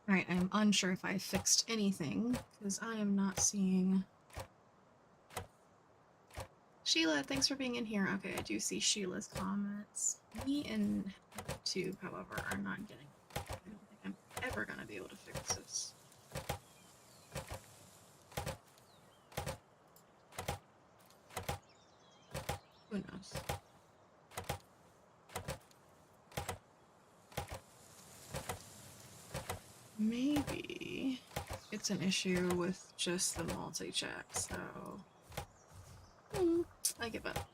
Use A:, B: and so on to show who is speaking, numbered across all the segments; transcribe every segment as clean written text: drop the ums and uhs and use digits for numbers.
A: Alright, I'm unsure if I fixed anything, because I am not seeing... Sheila, thanks for being in here. Okay, I do see Sheila's comments. Me and YouTube, however, are not getting... I don't think I'm ever gonna be able to fix this. Who knows? Maybe it's an issue with just the multi-check, so... I give up.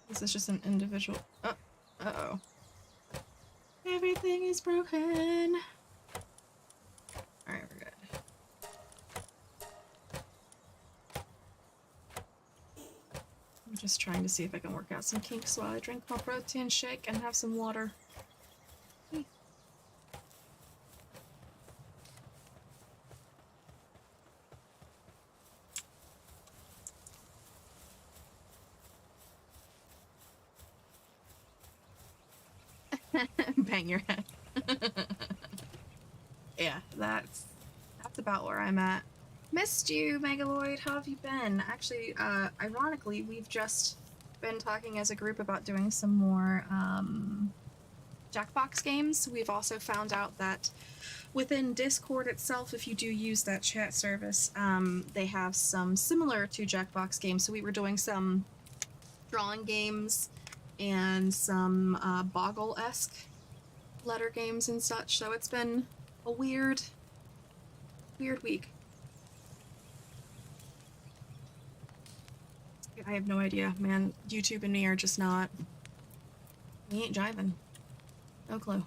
A: This is just an individual... Oh, uh-oh. Everything is broken! Alright, we're good. I'm just trying to see if I can work out some kinks while I drink my protein shake and have some water. Bang your head. Yeah, that's about where I'm at. Missed you, Megaloid. How have you been? Actually, ironically, we've just been talking as a group about doing some more Jackbox games. We've also found out that within Discord itself, if you do use that chat service, they have some similar to Jackbox games. So we were doing some drawing games and some Boggle-esque letter games and such. So it's been a weird week. I have no idea, man. YouTube and me are just not... We ain't jiving. No clue.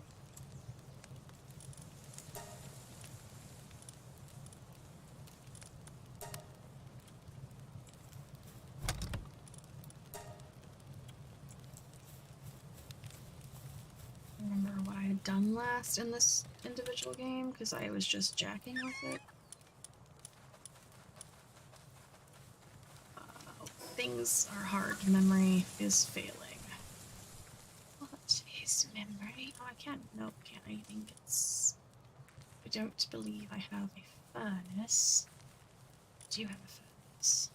A: Remember what I had done last in this individual game, because I was just jacking with it. Things are hard. Memory is failing. What is memory? Oh, I can't. Nope, can't anything. I don't believe I have a furnace. I do have a furnace.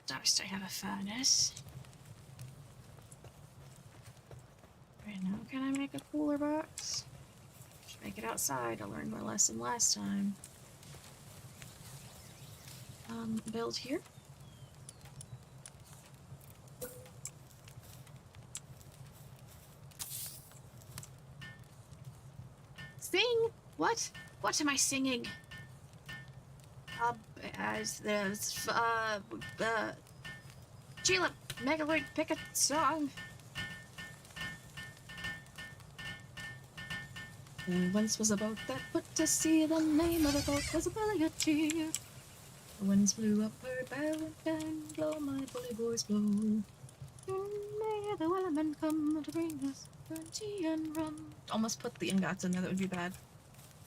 A: Dost I have a furnace? Right now, can I make a cooler box? Should make it outside. I learned my lesson last time. Build here. Sing? What? What am I singing? Sheila, Megaloid, pick a song. There once was a boat that put to sea. The name of the boat was Ability. The winds blew up her bow and blow, my bully boys blow. May the wellerman come to bring us tea and rum. Almost put the ingots in there, that would be bad.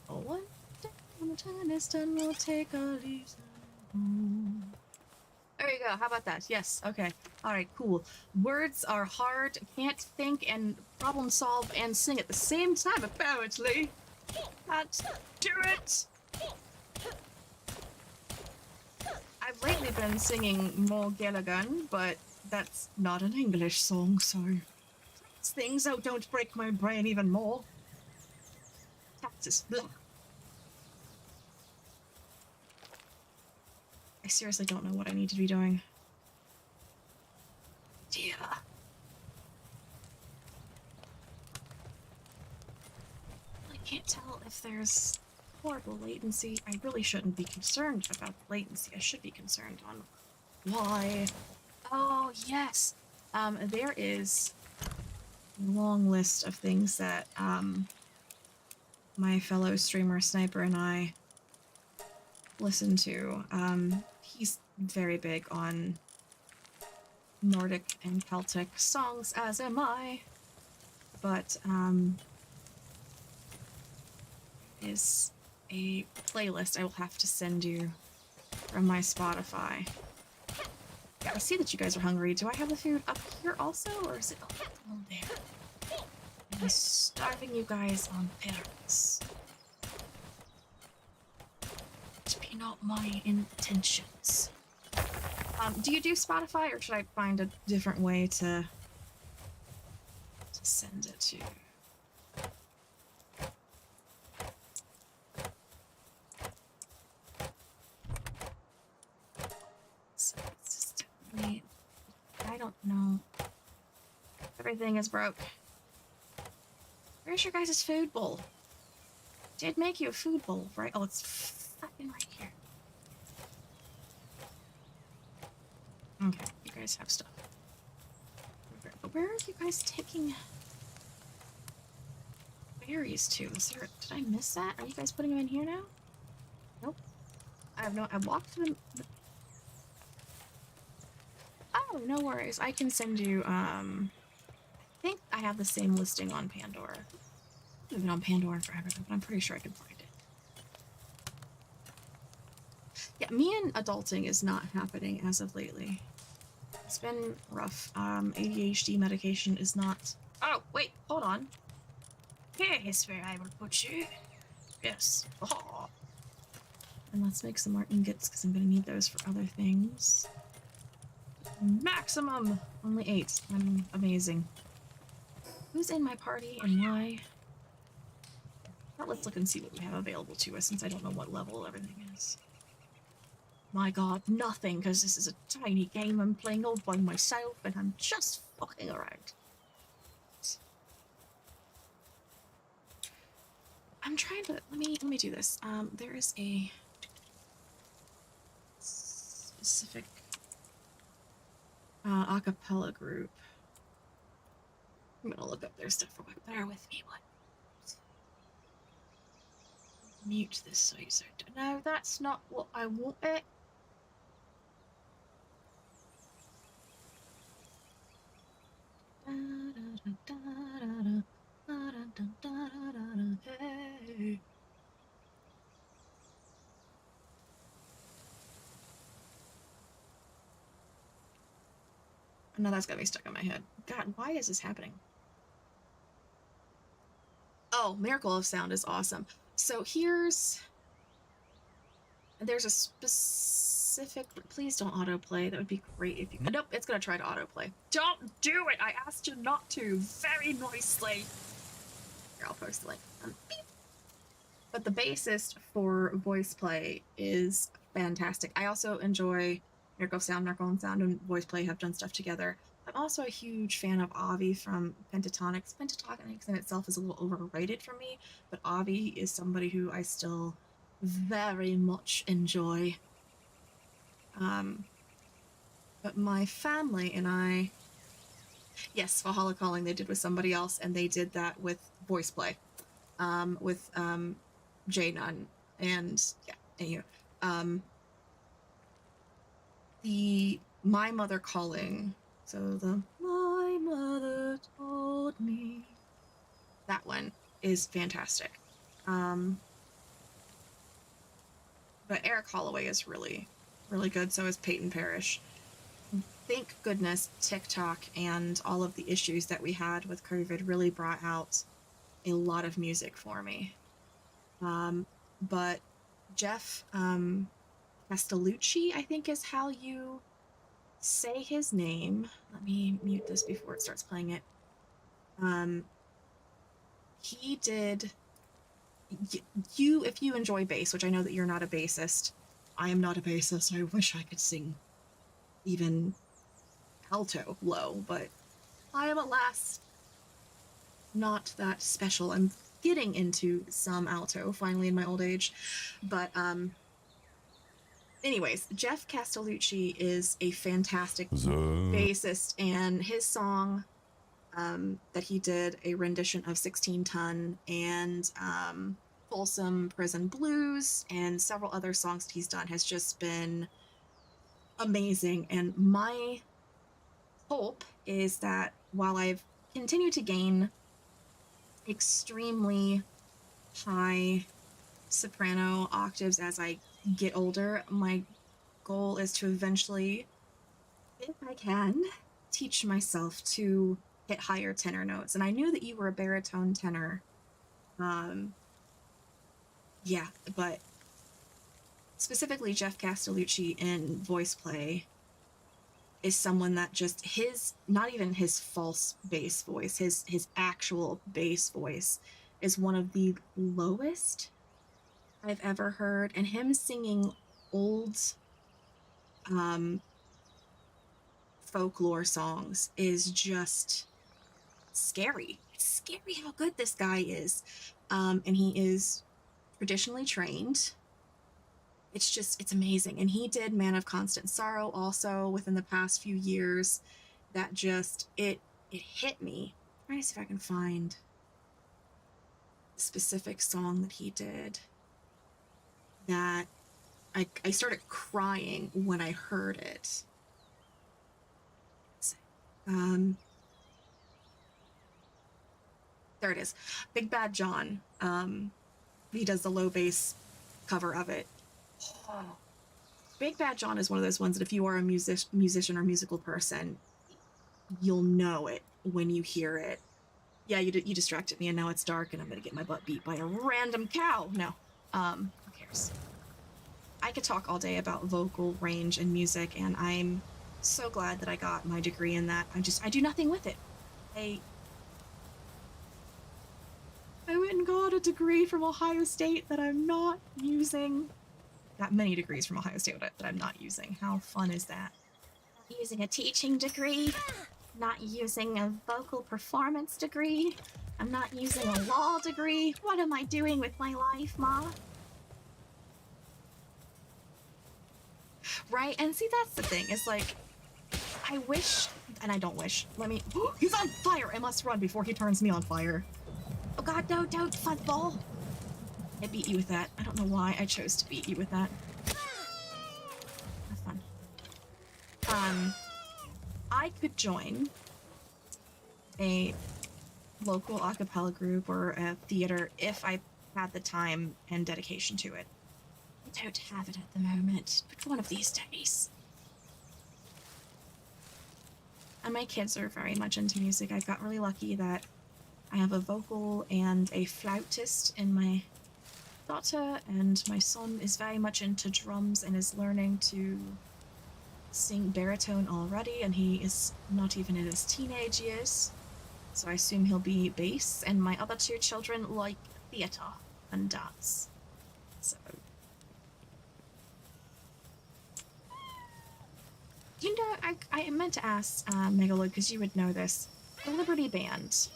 A: Oh, one day when the time is done, we'll take our leaves and home. There you go, how about that? Yes, okay. Alright, cool. Words are hard, can't think and problem solve and sing at the same time, apparently. Can't do it! I've lately been singing more Gallagher, but that's not an English song, so... Things, oh, don't break my brain even more. Taxes, blah. I seriously don't know what I need to be doing. Yeah. I can't tell if there's horrible latency. I really shouldn't be concerned about latency. I should be concerned on why. Oh, yes. There is a long list of things that my fellow streamer Sniper and I listen to. He's very big on Nordic and Celtic songs, as am I. But is a playlist I will have to send you from my Spotify. Yeah, I see that you guys are hungry. Do I have the food up here also, or is it all there? I'm starving you guys on purpose. To be not my intentions. Do you do Spotify, or should I find a different way to send it to? So it's just definitely, I don't know. Everything is broke. Where's your guys' food bowl? Did make you a food bowl, right? Oh, it's fucking right here. Okay, you guys have stuff. But where are you guys taking berries to? Is there, did I miss that? Are you guys putting them in here now? Nope. I walked them. Oh, no worries. I can send you, I think I have the same listing on Pandora. I've been on Pandora forever, but I'm pretty sure I can find it. Yeah, me and adulting is not happening as of lately. It's been rough. ADHD medication is not... Oh, wait, hold on. Here is where I will put you. Yes. Oh. And let's make some more ingots, because I'm going to need those for other things. Maximum! Only 8. I'm amazing. Who's in my party and why? Well, let's look and see what we have available to us, since I don't know what level everything is. My god, nothing, because this is a tiny game I'm playing all by myself, and I'm just fucking around. I'm trying to, let me do this. There is a specific acapella group. I'm gonna look up their stuff real quick. Bear with me, what? Mute this so you don't. No, that's not what I wanted. Hey. No, that's got me stuck in my head. God, why is this happening? Oh, Miracle of Sound is awesome. So there's a specific, please don't autoplay. That would be great if you, nope, it's gonna try to autoplay. Don't do it! I asked you not to, very nicely. Here, I'll post the link. Beep. But the bassist for voice play is fantastic. I also enjoy Miracle of Sound, and voice play have done stuff together. I'm also a huge fan of Avi from Pentatonics. Pentatonics in itself is a little overrated for me, but Avi is somebody who I still very much enjoy. But my family and I, yes, Valhalla Calling they did with somebody else, and they did that with voice play, with Jay Nunn, and yeah, anyway, the My Mother Calling, so the My Mother Told Me, that one is fantastic. But Eric Holloway is really, really good. So is Peyton Parrish. Thank goodness TikTok and all of the issues that we had with COVID really brought out a lot of music for me. But Jeff Castellucci, I think is how you say his name. Let me mute this before it starts playing it. He did... if you enjoy bass, which I know that you're not a bassist, I am not a bassist. I wish I could sing even alto low, but I am alas not that special. I'm getting into some alto finally in my old age, but anyways, Jeff Castellucci is a fantastic bassist, and his song that he did a rendition of 16 Ton and Folsom Prison Blues and several other songs that he's done has just been amazing. And my hope is that while I've continued to gain extremely high soprano octaves as I get older, my goal is to eventually if I can, teach myself to hit higher tenor notes. And I knew that you were a baritone tenor. Um, yeah, but specifically Jeff Castellucci in voice play is someone that just his not even his false bass voice, his actual bass voice is one of the lowest I've ever heard. And him singing old um folklore songs is just scary. It's scary how good this guy is. And he is traditionally trained. It's just, it's amazing. And he did Man of Constant Sorrow also within the past few years. That just, it hit me. I'm trying to see if I can find the specific song that he did that I started crying when I heard it. Um, there it is. Big Bad John. He does the low bass cover of it. Oh. Big Bad John is one of those ones that if you are a musician or musical person, you'll know it when you hear it. Yeah, you distracted me, and now it's dark, and I'm gonna get my butt beat by a random cow. No, who cares? I could talk all day about vocal range and music, and I'm so glad that I got my degree in that. I do nothing with it. I I went and got a degree from Ohio State that I'm not using. Got many degrees from Ohio State that I'm not using. How fun is that? Not using a teaching degree, not using a vocal performance degree, I'm not using a law degree. What am I doing with my life, Ma? Right? And see, that's the thing. It's like, I wish, and I don't wish. Let me. He's on fire! I must run before he turns me on fire. Oh god, no, don't, fuzzball! I beat you with that. I don't know why I chose to beat you with that. Have fun. I could join a local a cappella group or a theater if I had the time and dedication to it. I don't have it at the moment, but one of these days. And my kids are very much into music. I got really lucky that I have a vocal and a flautist in my daughter, and my son is very much into drums and is learning to sing baritone already, and he is not even in his teenage years, so I assume he'll be bass. And my other two children like theater and dance. So, you know, I meant to ask Megaloid, because you would know this. The Liberty Band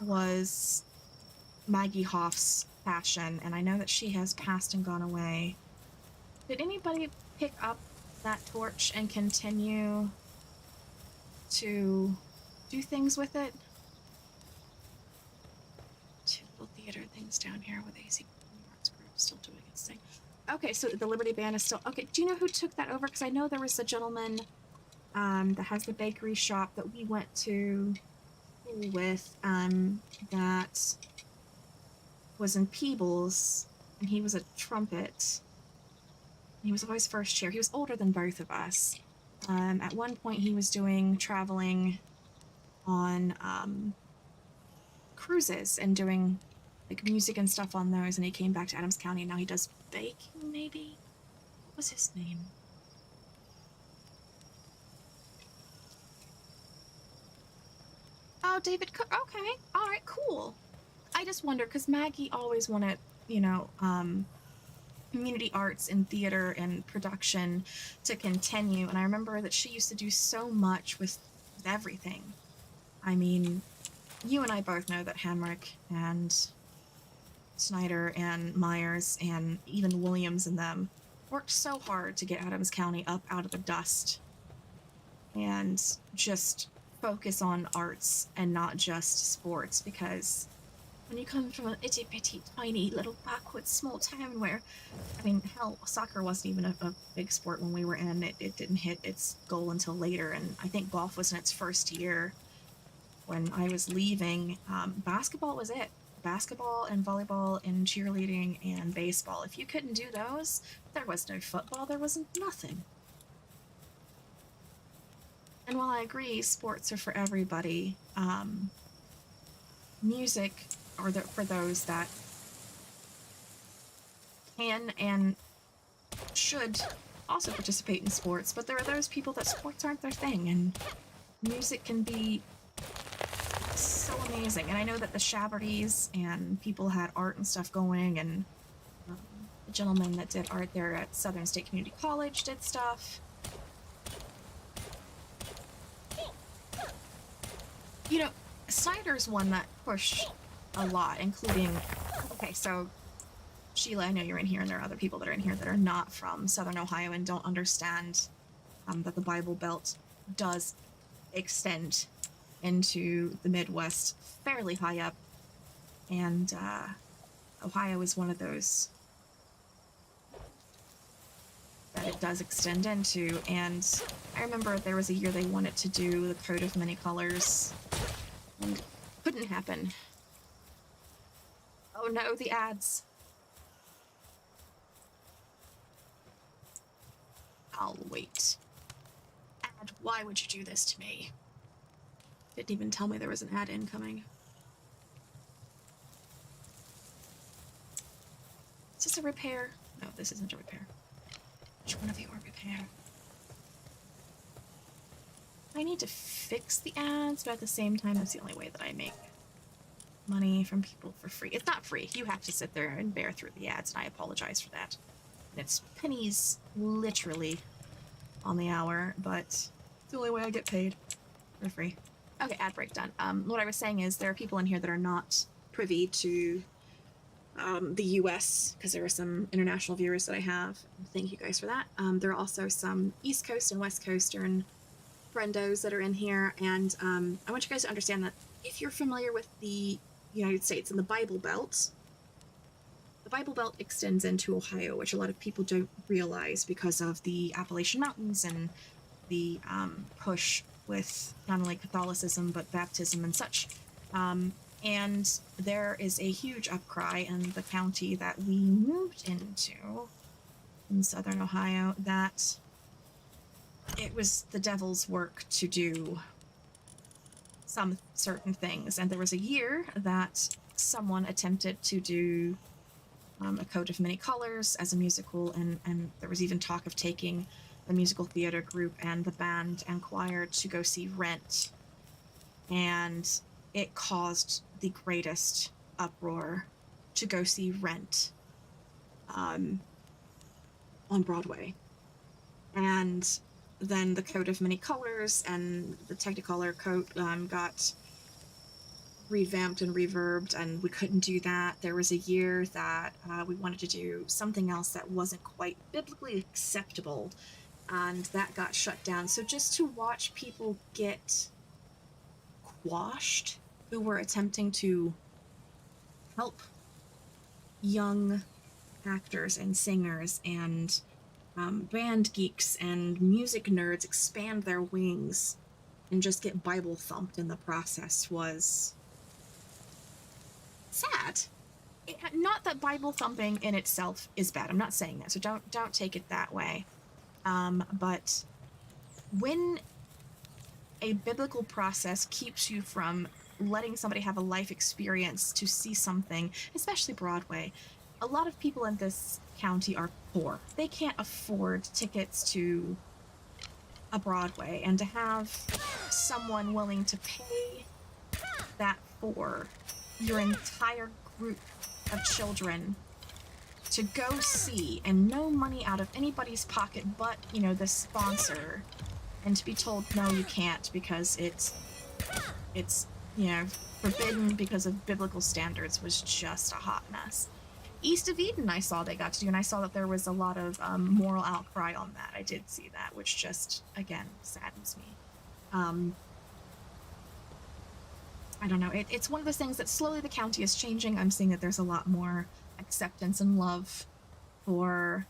A: was Maggie Hoff's passion, and I know that she has passed and gone away. Did anybody pick up that torch and continue to do things with it? Two little theater things down here with AC Arts Group still doing its thing. Okay, so the Liberty Band is still... Okay, do you know who took that over? Because I know there was a gentleman that has the bakery shop that we went to with that was in Peebles, and he was a trumpet. He was always first chair. He was older than both of us. At one point, he was doing traveling on cruises and doing like music and stuff on those, and he came back to Adams County, and now he does baking, maybe? What was his name? Oh, David Cook. Okay. All right, cool. I just wonder, because Maggie always wanted, you know, community arts and theater and production to continue. And I remember that she used to do so much with everything. I mean, you and I both know that Hamrick and Snyder and Myers and even Williams and them worked so hard to get Adams County up out of the dust and just focus on arts and not just sports, because when you come from an itty-bitty, tiny, little backwoods small town where, I mean, hell, soccer wasn't even a big sport when we were in. It didn't hit its goal until later, and I think golf was in its first year when I was leaving. Basketball was it. Basketball and volleyball and cheerleading and baseball. If you couldn't do those, there was no football, there was nothing. And while I agree sports are for everybody, music for those that can and should also participate in sports, but there are those people that sports aren't their thing, and music can be so amazing. And I know that the Shabardies and people had art and stuff going, and um, the gentleman that did art there at Southern State Community College did stuff. You know, Snyder's one that pushed a lot, including, okay, so Sheila, I know you're in here, and there are other people that are in here that are not from Southern Ohio and don't understand that the Bible Belt does extend into the Midwest fairly high up, and Ohio is one of those that it does extend into. And I remember there was a year they wanted to do the Coat of Many Colors, and couldn't happen. Oh no, the ads. I'll wait. Ad, why would you do this to me? Didn't even tell me there was an ad incoming. Is this a repair? No, this isn't a repair. Which one of you are repair? I need to fix the ads, but at the same time, that's the only way that I make money from people for free. It's not free. You have to sit there and bear through the ads, and I apologize for that. And it's pennies, literally, on the hour, but it's the only way I get paid for free. Okay, ad break done. What I was saying is there are people in here that are not privy to the US, because there are some international viewers that I have. Thank you guys for that. There are also some East Coast and West Coastern friendos that are in here, and I want you guys to understand that if you're familiar with the United States and the Bible Belt extends into Ohio, which a lot of people don't realize because of the Appalachian Mountains and the push with not only Catholicism but baptism and such. And there is a huge outcry in the county that we moved into in Southern Ohio that it was the devil's work to do some certain things. And there was a year that someone attempted to do a Coat of Many Colors as a musical, and there was even talk of taking the musical theater group and the band and choir to go see Rent. And it caused the greatest uproar to go see Rent on Broadway. And then the Coat of Many Colors and the Technicolor coat got revamped and reverbed, and we couldn't do that. There was a year that we wanted to do something else that wasn't quite biblically acceptable, and that got shut down. So just to watch people get quashed who were attempting to help young actors and singers and band geeks and music nerds expand their wings and just get Bible thumped in the process was sad. Not that Bible thumping in itself is bad. I'm not saying that, so don't take it that way. But when a biblical process keeps you from letting somebody have a life experience to see something, especially Broadway, a lot of people in this county are poor. They can't afford tickets to a Broadway, and to have someone willing to pay that for your entire group of children to go see, and no money out of anybody's pocket but, the sponsor, and to be told, no, you can't because it's forbidden because of biblical standards, was just a hot mess. East of Eden, I saw they got to do, and I saw that there was a lot of moral outcry on that. I did see that, which just, again, saddens me. I don't know. It's one of those things that slowly the county is changing. I'm seeing that there's a lot more acceptance and love for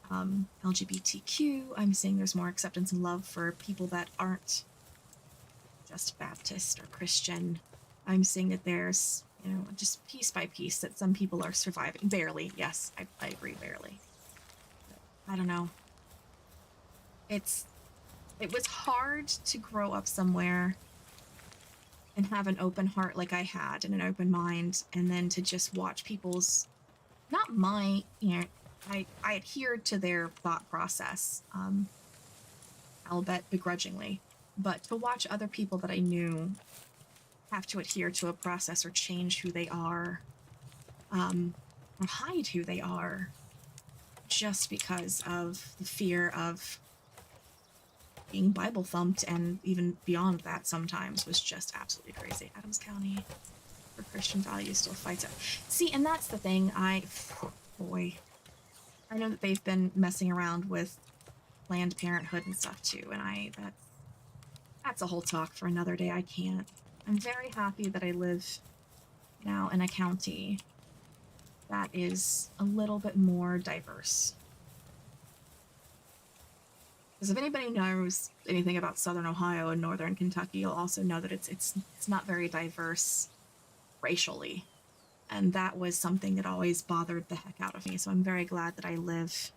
A: LGBTQ. I'm seeing there's more acceptance and love for people that aren't just Baptist or Christian. I'm seeing that there's, just piece by piece, that some people are surviving. Barely, yes, I agree, barely. But I don't know. It's it was hard to grow up somewhere and have an open heart like I had and an open mind, and then to just watch people's, not my, I adhered to their thought process, albeit begrudgingly, but to watch other people that I knew have to adhere to a process or change who they are, or hide who they are, just because of the fear of being Bible thumped, and even beyond that sometimes, was just absolutely crazy. Adams County for Christian values still fights it. See, and that's the thing. Boy, I know that they've been messing around with Planned Parenthood and stuff too, and that's a whole talk for another day. I can't. I'm very happy that I live now in a county that is a little bit more diverse. Because if anybody knows anything about Southern Ohio and Northern Kentucky, you'll also know that it's not very diverse racially. And that was something that always bothered the heck out of me. So I'm very glad that I live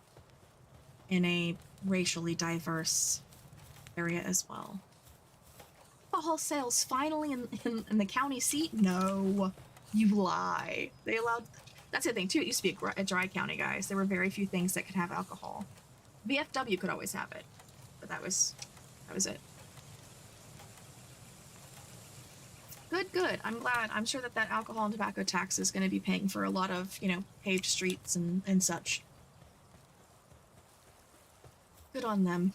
A: in a racially diverse area as well. Alcohol sales finally in the county seat? No, you lie. They allowed... That's the thing, too. It used to be a dry county, guys. There were very few things that could have alcohol. VFW could always have it, but that was it. Good. I'm glad. I'm sure that alcohol and tobacco tax is going to be paying for a lot of, paved streets and such. Good on them.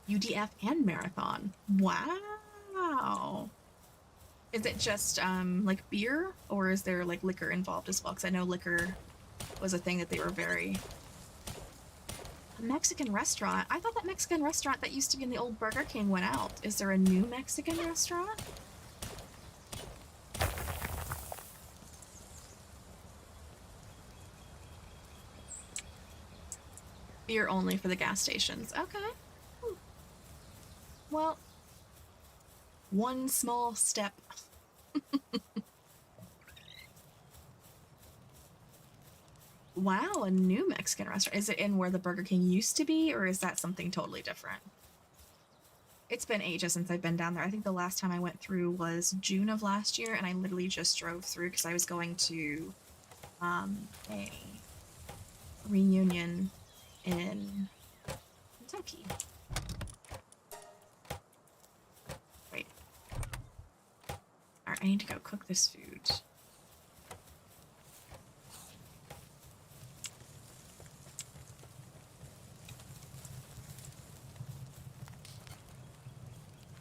A: UDF and Marathon. Wow. Is it just, like, beer? Or is there, like, liquor involved as well? Because I know liquor was a thing that they were very... A Mexican restaurant? I thought that Mexican restaurant that used to be in the old Burger King went out. Is there a new Mexican restaurant? Beer only for the gas stations. Okay. Well, one small step. Wow, a new Mexican restaurant. Is it in where the Burger King used to be, or is that something totally different? It's been ages since I've been down there. I think the last time I went through was June of last year, and I literally just drove through because I was going to a reunion in Kentucky. Wait. Alright, I need to go cook this food.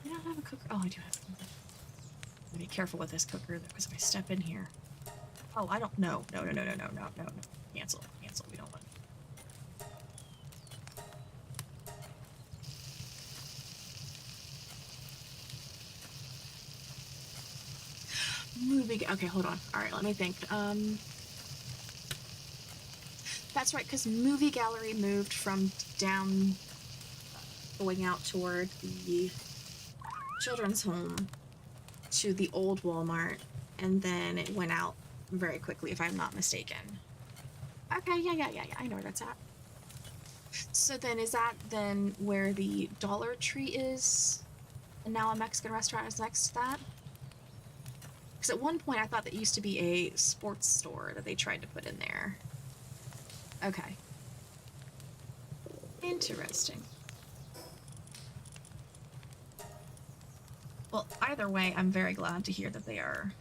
A: I don't have a cooker. Oh, I do have a cooker. I'm gonna be careful with this cooker because if I step in here. Oh, I don't know. No. Cancel. We don't want. Movie. Okay, hold on. All right, let me think. That's right, because Movie Gallery moved from down, going out toward the children's home to the old Walmart, and then it went out very quickly, if I'm not mistaken. Okay, yeah, I know where that's at. So then, is that then where the Dollar Tree is? And now a Mexican restaurant is next to that? Because at one point I thought that used to be a sports store that they tried to put in there. Okay. Interesting. Well, either way, I'm very glad to hear that they are...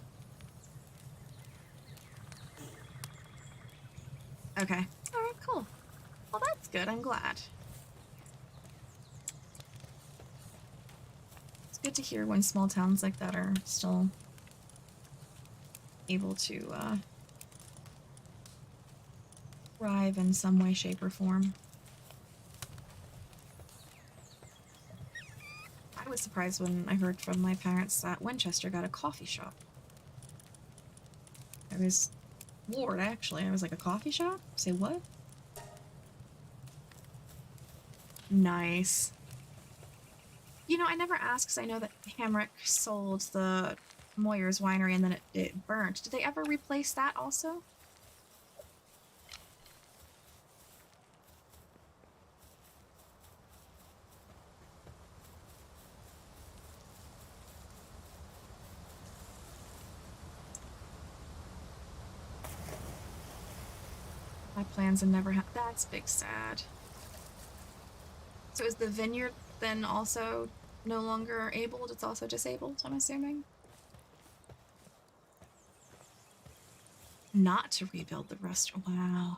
A: Okay. Alright, cool. Well, that's good. I'm glad. It's good to hear when small towns like that are still able to thrive in some way, shape, or form. I was surprised when I heard from my parents that Winchester got a coffee shop. I was floored, actually. I was like, a coffee shop? Say what? Nice. I never asked because I know that Hamrick sold the Moyer's Winery and then it burnt. Did they ever replace that also? My plans and never that's big sad. So is the vineyard then also no longer abled? It's also disabled, I'm assuming? Not to rebuild the restaurant. Wow.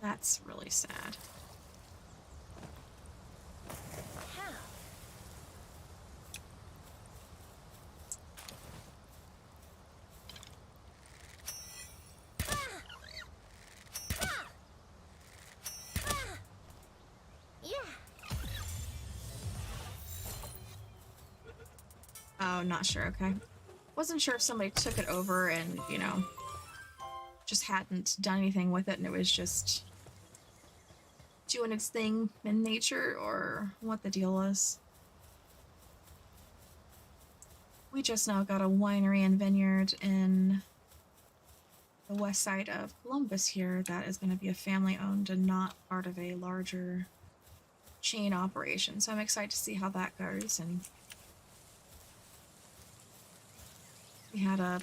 A: That's really sad. Oh, not sure, okay. Wasn't sure if somebody took it over and, you know, just hadn't done anything with it and it was just doing its thing in nature or what the deal was. We just now got a winery and vineyard in the west side of Columbus here that is going to be a family owned and not part of a larger chain operation. So I'm excited to see how that goes. And we had a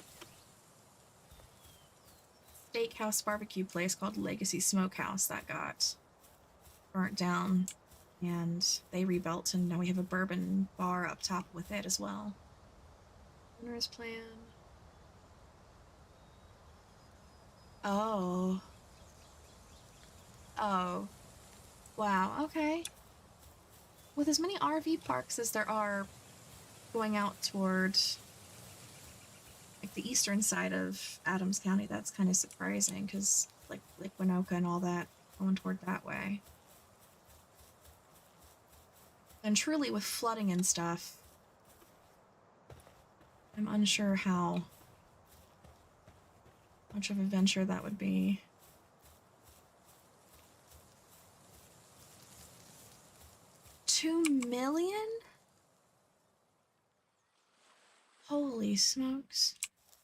A: steakhouse barbecue place called Legacy Smokehouse that got burnt down and they rebuilt, and now we have a bourbon bar up top with it as well. Owner's plan. Oh. Oh. Wow, okay. With as many RV parks as there are going out toward like the eastern side of Adams County, that's kind of surprising because like Winoka and all that going toward that way. And truly with flooding and stuff, I'm unsure how much of a venture that would be. $2 million? Holy smokes.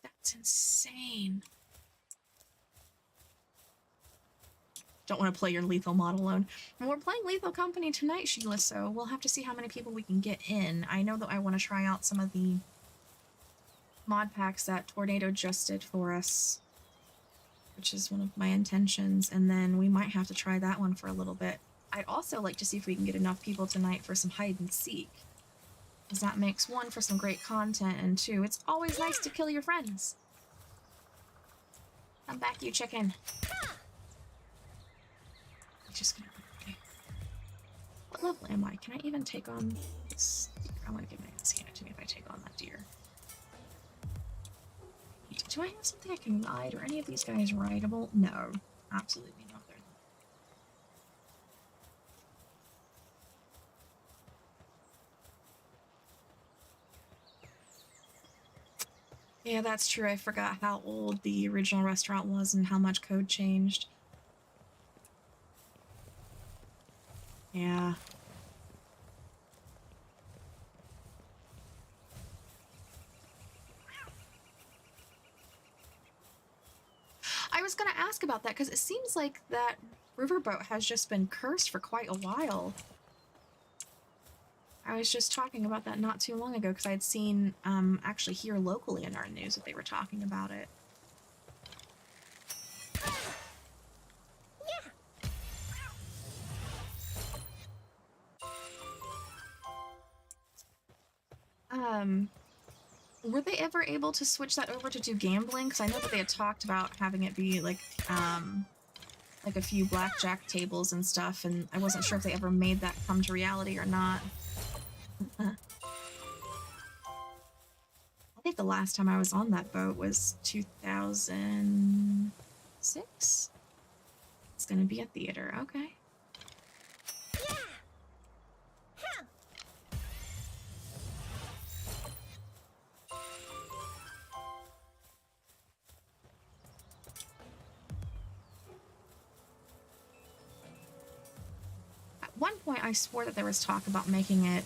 A: That's insane. Don't want to play your lethal mod alone. And we're playing Lethal Company tonight, Sheila, so we'll have to see how many people we can get in. I know that I want to try out some of the mod packs that Tornado just did for us, which is one of my intentions, and then we might have to try that one for a little bit. I'd also like to see if we can get enough people tonight for some hide and seek, because that makes one for some great content, and two, it's always nice to kill your friends. Come back, you chicken. Just gonna okay. What level am I? Can I even take on this? I'm gonna give my ass handed to me if I take on that deer. Do I have something I can ride? Are any of these guys rideable? No, absolutely not. Yeah, that's true. I forgot how old the original restaurant was and how much code changed. Yeah. I was gonna ask about that because it seems like that riverboat has just been cursed for quite a while. I was just talking about that not too long ago because I'd seen actually here locally in our news that they were talking about it. Were they ever able to switch that over to do gambling? Because I know that they had talked about having it be like a few blackjack tables and stuff, and I wasn't sure if they ever made that come to reality or not. I think the last time I was on that boat was 2006? It's gonna be a theater, okay. At one point I swore that there was talk about making it,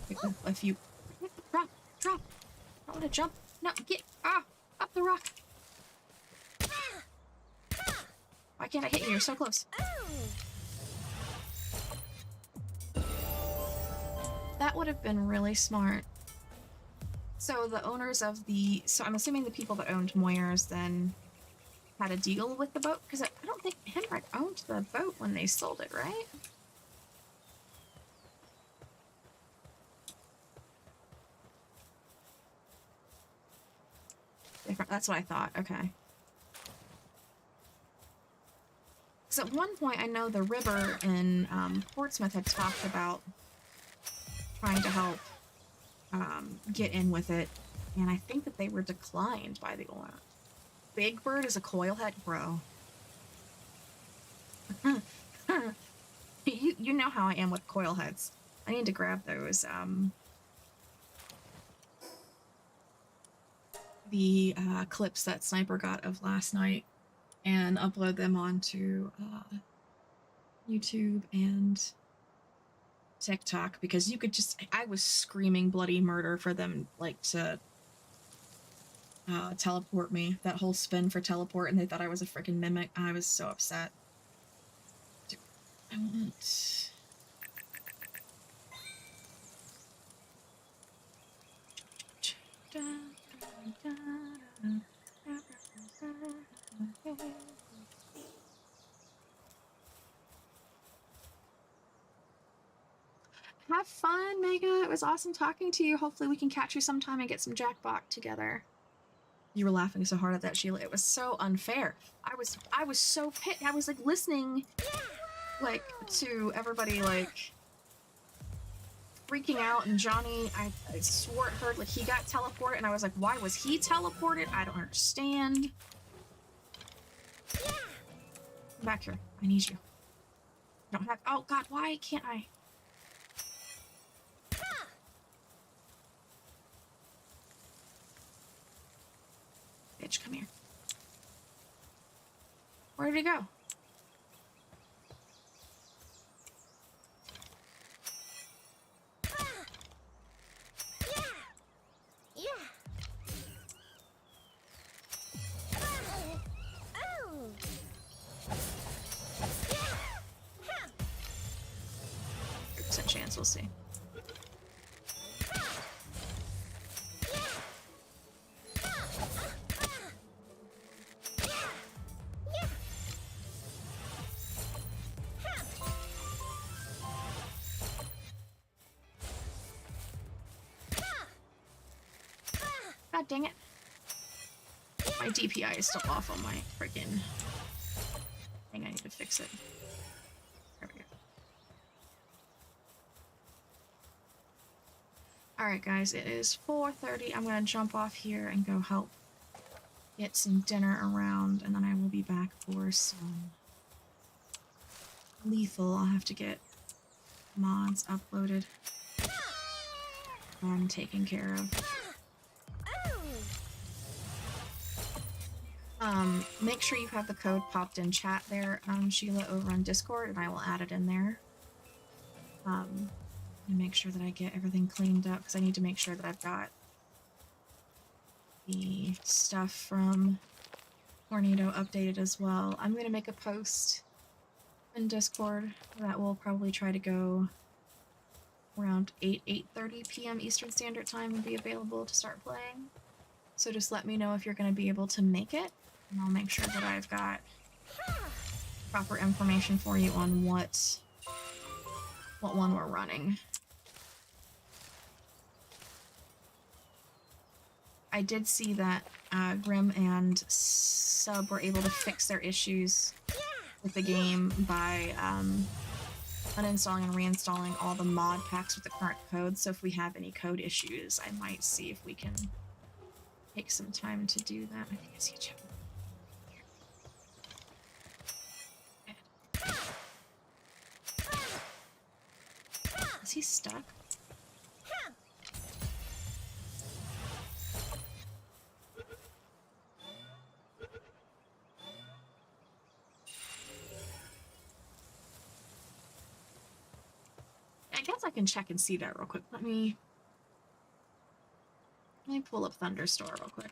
A: like a few... Drop! I want to jump! No, get... up the rock! Why can't I hit you? You're so close. That would have been really smart. So the owners of the, so I'm assuming the people that owned Moyers then had a deal with the boat, because I don't think Henrik owned the boat when they sold it, right? Different. That's what I thought. Okay. So at one point, I know the river in Portsmouth had talked about trying to help get in with it, and I think that they were declined by the owner. Big Bird is a coilhead, bro. you know how I am with coilheads. I need to grab those the clips that Sniper got of last night and upload them onto YouTube and TikTok, because you could just, I was screaming bloody murder for them like to teleport me, that whole spin for teleport, and they thought I was a freaking mimic. I was so upset. I want have fun, Mega. It was awesome talking to you. Hopefully we can catch you sometime and get some Jackbot together. You were laughing so hard at that, Sheila. It was so unfair. I was so pissed. I was like listening like to everybody like freaking out, and Johnny, I swore at her like he got teleported, and I was like, why was he teleported? I don't understand. Come back here. I need you. I don't have, oh god, why can't I? Bitch, come here. Where did he go? Chance, we'll see. God dang it. My DPI is still off on my freaking thing. I need to fix it. There we go. Alright guys, it is 4:30. I'm gonna jump off here and go help get some dinner around, and then I will be back for some lethal. I'll have to get mods uploaded and taken care of. Make sure you have the code popped in chat there, Sheila, over on Discord, and I will add it in there. And make sure that I get everything cleaned up, because I need to make sure that I've got the stuff from Tornado updated as well. I'm going to make a post in Discord that will probably try to go around 8:30 p.m. Eastern Standard Time and be available to start playing. So just let me know if you're going to be able to make it, and I'll make sure that I've got proper information for you on what one we're running. I did see that Grim and Sub were able to fix their issues with the game by uninstalling and reinstalling all the mod packs with the current code. So if we have any code issues, I might see if we can take some time to do that. I think I see a chat. Is he stuck? I guess I can check and see that real quick. Let me pull up Thunderstore real quick.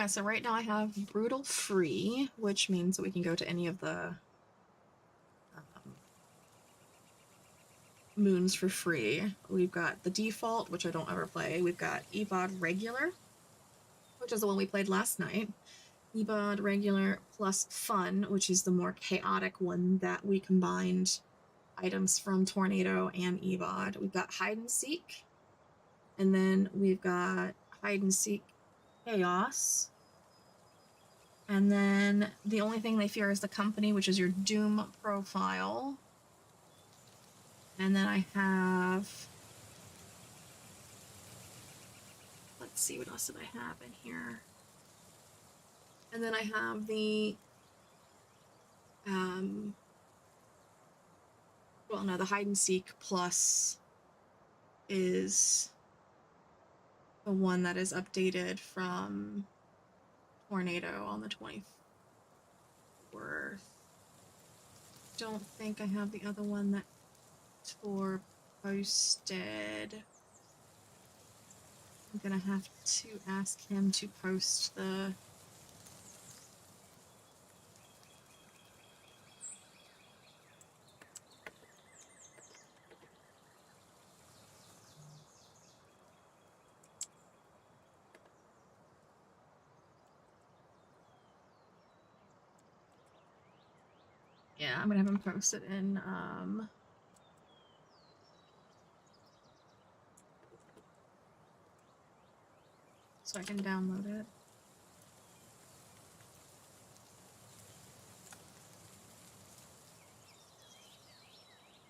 A: Yeah, so right now I have Brutal free, which means that we can go to any of the moons for free. We've got the default, which I don't ever play. We've got EVOD regular, which is the one we played last night. EVOD regular plus fun, which is the more chaotic one that we combined items from Tornado and EVOD. We've got hide and seek, and then we've got hide and seek chaos. And then the only thing they fear is the company, which is your Doom profile. And then I have, let's see, what else did I have in here? And then I have the, well, no, the hide and seek plus is the one that is updated from Tornado on the 24th. Don't think I have the other one that Tor posted. I'm gonna have to ask him to post the yeah, I'm gonna have him post it in so I can download it.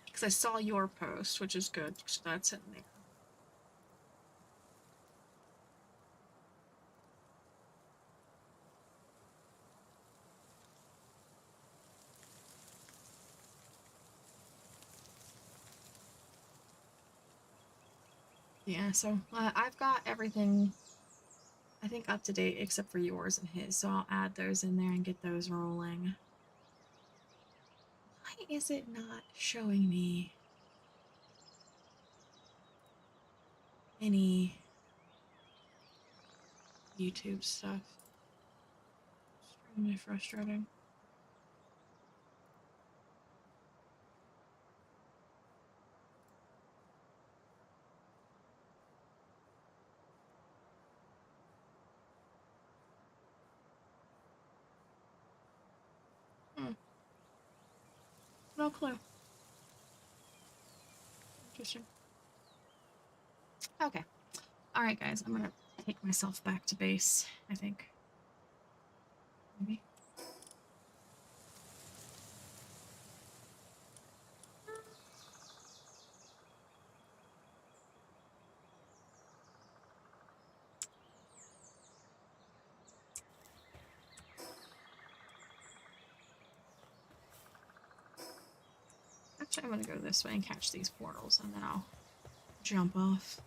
A: Because I saw your post, which is good, so that's in there. Yeah, so I've got everything, I think, up to date except for yours and his, so I'll add those in there and get those rolling. Why is it not showing me any YouTube stuff? Extremely frustrating. No clue. Interesting. Okay. Alright, guys, I'm gonna take myself back to base, I think. Maybe. Actually, I'm gonna go this way and catch these portals, and then I'll jump off.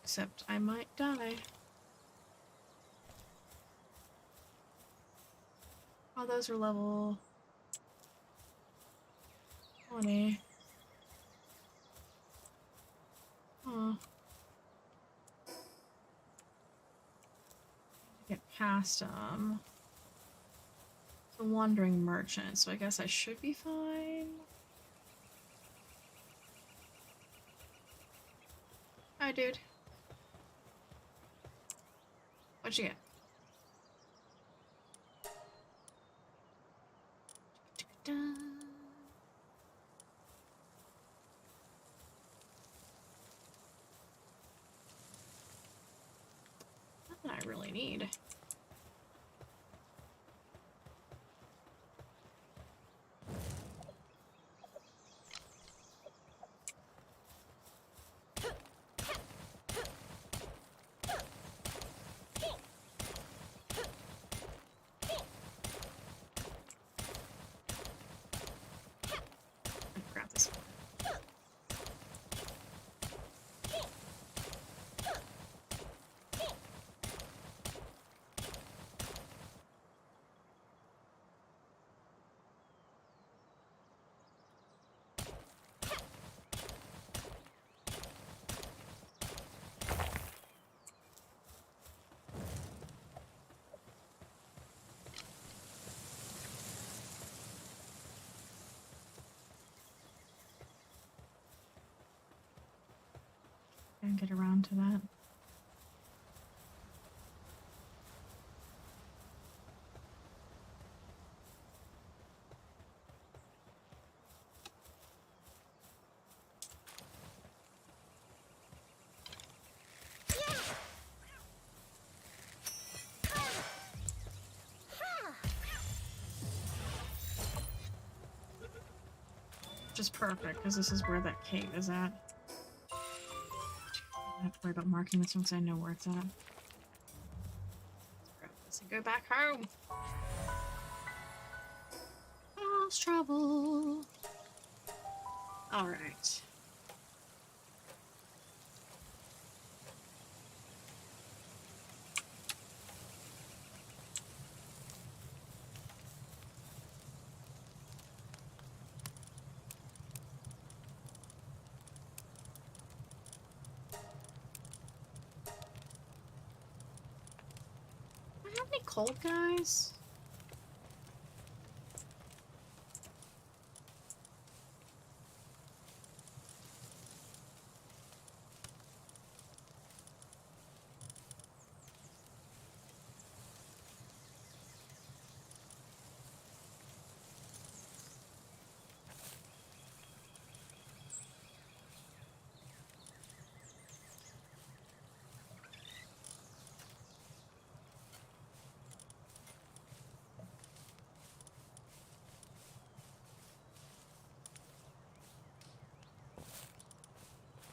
A: Except I might die. Oh, those are level 20. Huh. Get past the wandering merchant, so I guess I should be fine. Hi, dude. What'd you get? Not that I really need. Grab this one. and get around to that. Which is perfect, because this is where that cave is at. I don't have to worry about marking this once I know where it's at. Let's grab this and go back home. Lost trouble. Alright. Do I have any cold guys?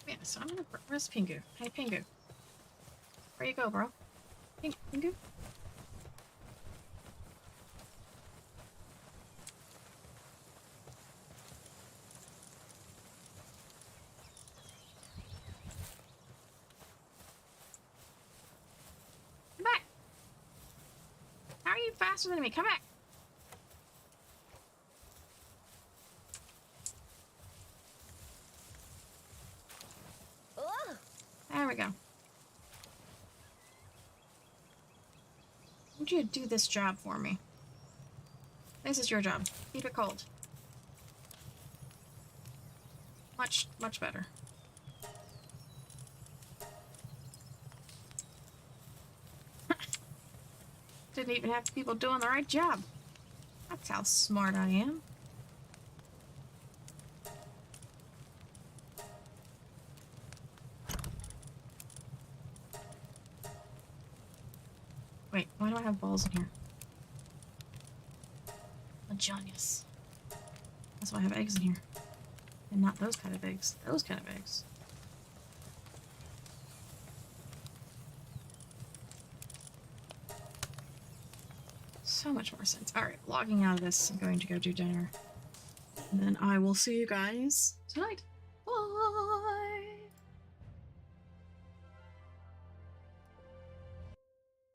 A: Yeah, so I'm gonna... Where's Pingu? Hey, Pingu. Where you go, bro? Pingu? Come back! How are you faster than me? Come back! There we go. I need you to do this job for me. This is your job. Keep it cold. Much better. Didn't even have people doing the right job. That's how smart I am. Wait, why do I have balls in here? Lasagnas. That's why I have eggs in here. And not those kind of eggs. Those kind of eggs. So much more sense. Alright, logging out of this. I'm going to go do dinner. And then I will see you guys tonight.